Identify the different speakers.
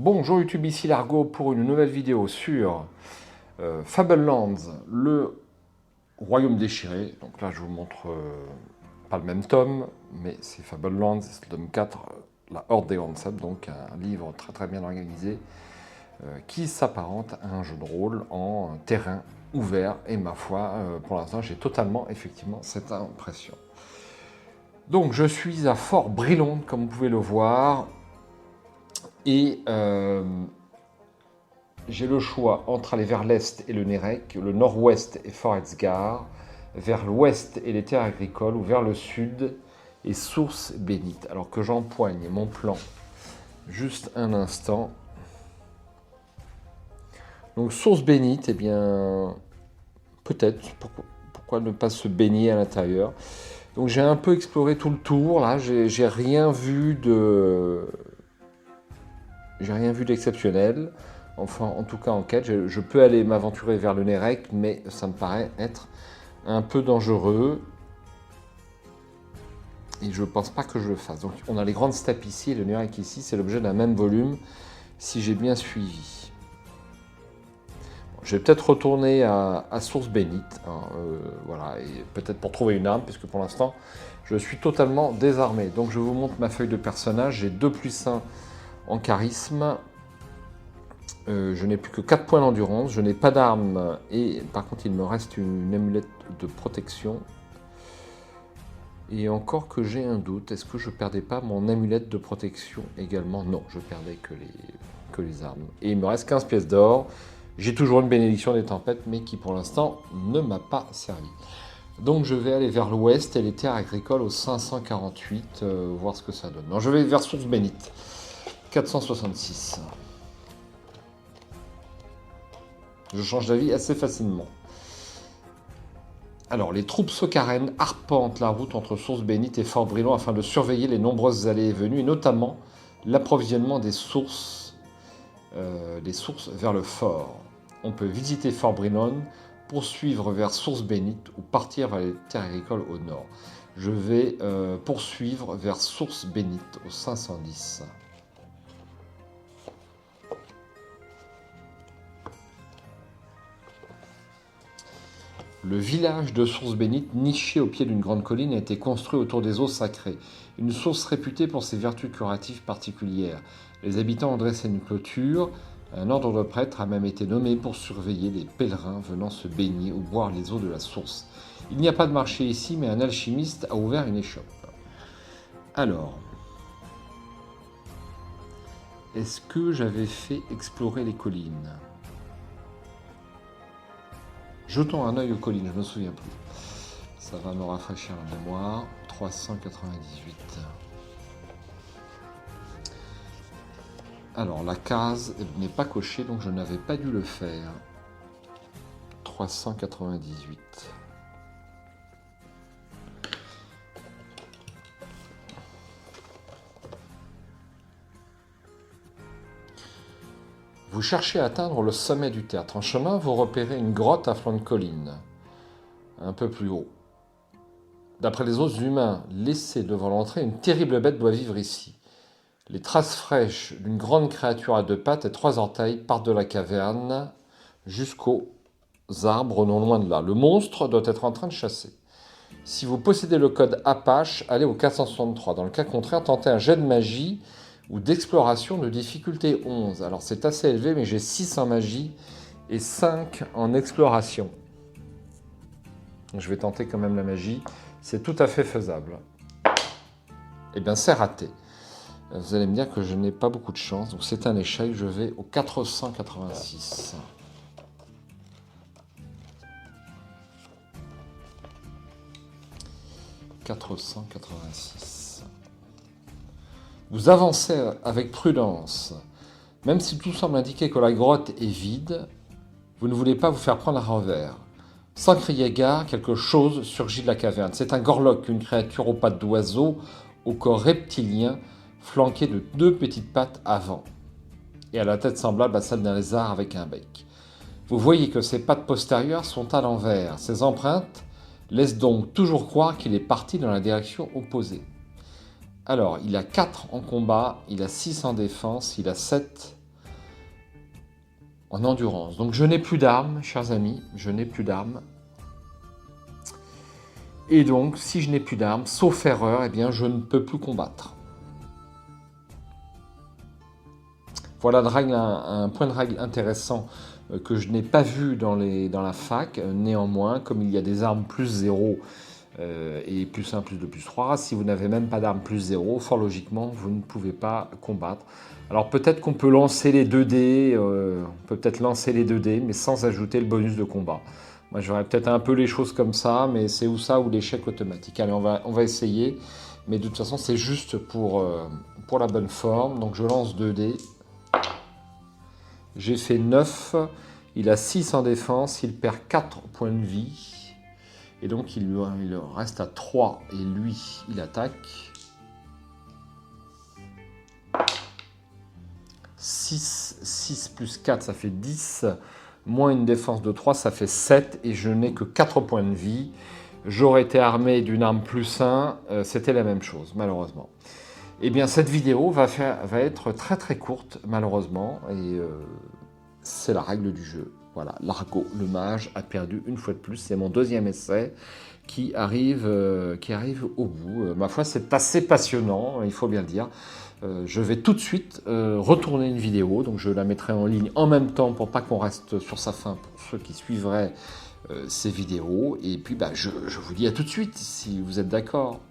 Speaker 1: Bonjour YouTube, ici Largo pour une nouvelle vidéo sur Fablelands, le royaume déchiré. Donc là je vous montre pas le même tome, mais c'est Fablelands, c'est le tome 4, la Horde des Handsep, donc un livre très bien organisé qui s'apparente à un jeu de rôle en terrain ouvert. Et ma foi, pour l'instant j'ai totalement effectivement cette impression. Donc je suis à Fort Brilond, comme vous pouvez le voir, et j'ai le choix entre aller vers l'est et le Nérec, le nord-ouest et Fort Edsgar, vers l'ouest et les terres agricoles, ou vers le sud et Source Bénite. Alors que j'empoigne mon plan juste un instant. Donc Source Bénite, eh bien, peut-être, pourquoi ne pas se baigner à l'intérieur. Donc j'ai un peu exploré tout le tour, là, j'ai rien vu d'exceptionnel. Enfin, en tout cas en quête, je peux aller m'aventurer vers le Nérec, mais ça me paraît être un peu dangereux. Et je ne pense pas que je le fasse. Donc on a les grandes steppes ici, et le Nérec ici, c'est l'objet d'un même volume, si j'ai bien suivi. Bon, je vais peut-être retourner à Source Bénite, hein, voilà, et peut-être pour trouver une arme, puisque pour l'instant, je suis totalement désarmé. Donc je vous montre ma feuille de personnage, j'ai 2+1 en charisme. Je n'ai plus que 4 points d'endurance, je n'ai pas d'arme et par contre il me reste une amulette de protection. Et encore que j'ai un doute, est-ce que je perdais pas mon amulette de protection également? Non, je perdais que les armes. Et il me reste 15 pièces d'or. J'ai toujours une bénédiction des tempêtes, mais qui pour l'instant ne m'a pas servi. Donc je vais aller vers l'ouest et les terres agricoles au 548, voir ce que ça donne. Non, je vais vers Source Bénite, 466. Je change d'avis assez facilement. Alors, les troupes socarènes arpentent la route entre Source Bénite et Fort Brilond afin de surveiller les nombreuses allées et venues, et notamment l'approvisionnement des sources vers le fort. On peut visiter Fort Brilond, poursuivre vers Source Bénite ou partir vers les terres agricoles au nord. Je vais poursuivre vers Source Bénite au 510. Le village de Source Bénite, niché au pied d'une grande colline, a été construit autour des eaux sacrées, une source réputée pour ses vertus curatives particulières. Les habitants ont dressé une clôture, un ordre de prêtres a même été nommé pour surveiller les pèlerins venant se baigner ou boire les eaux de la source. Il n'y a pas de marché ici, mais un alchimiste a ouvert une échoppe. Alors, est-ce que j'avais fait explorer les collines ? Jetons un œil aux collines, je ne me souviens plus. Ça va me rafraîchir la mémoire. 398. Alors, la case n'est pas cochée, donc je n'avais pas dû le faire. 398. Vous cherchez à atteindre le sommet du tertre. En chemin, vous repérez une grotte à flanc de colline, un peu plus haut. D'après les os humains laissés devant l'entrée, une terrible bête doit vivre ici. Les traces fraîches d'une grande créature à 2 pattes et 3 orteils partent de la caverne jusqu'aux arbres non loin de là. Le monstre doit être en train de chasser. Si vous possédez le code Apache, allez au 463. Dans le cas contraire, tentez un jet de magie ou d'exploration de difficulté 11. Alors c'est assez élevé, mais j'ai 6 en magie et 5 en exploration. Je vais tenter quand même la magie. C'est tout à fait faisable. Eh bien, c'est raté. Vous allez me dire que je n'ai pas beaucoup de chance. Donc c'est un échec. Je vais au 486. Vous avancez avec prudence. Même si tout semble indiquer que la grotte est vide, vous ne voulez pas vous faire prendre à revers. Sans crier gare, quelque chose surgit de la caverne. C'est un gorlock, une créature aux pattes d'oiseau, au corps reptilien, flanqué de 2 petites pattes avant, et à la tête semblable à celle d'un lézard avec un bec. Vous voyez que ses pattes postérieures sont à l'envers. Ses empreintes laissent donc toujours croire qu'il est parti dans la direction opposée. Alors, il a 4 en combat, il a 6 en défense, il a 7 en endurance. Donc je n'ai plus d'armes, chers amis, je n'ai plus d'armes. Et donc, si je n'ai plus d'armes, sauf erreur, eh bien, je ne peux plus combattre. Voilà un point de règle intéressant que je n'ai pas vu dans la fac. Néanmoins, comme il y a des armes plus 0 et plus 1, plus 2, plus 3, si vous n'avez même pas d'armes plus 0, fort logiquement, vous ne pouvez pas combattre. Alors peut-être qu'on peut lancer les 2 dés, lancer les 2 dés, mais sans ajouter le bonus de combat. Moi, j'aurais peut-être un peu les choses comme ça, mais c'est ou ça ou l'échec automatique. Allez, on va essayer, mais de toute façon, c'est juste pour la bonne forme. Donc je lance 2 dés. J'ai fait 9, il a 6 en défense, il perd 4 points de vie. Et donc il reste à 3 et lui, il attaque. 6 plus 4, ça fait 10. Moins une défense de 3, ça fait 7. Et je n'ai que 4 points de vie. J'aurais été armé d'une arme plus 1, c'était la même chose, malheureusement. Eh bien, cette vidéo va être très très courte, malheureusement, et c'est la règle du jeu. Voilà, Largo, le mage, a perdu une fois de plus. C'est mon 2e essai qui arrive au bout. Ma foi, c'est assez passionnant, il faut bien le dire. Je vais tout de suite retourner une vidéo, donc je la mettrai en ligne en même temps pour pas qu'on reste sur sa faim pour ceux qui suivraient ces vidéos. Et puis, je vous dis à tout de suite, si vous êtes d'accord.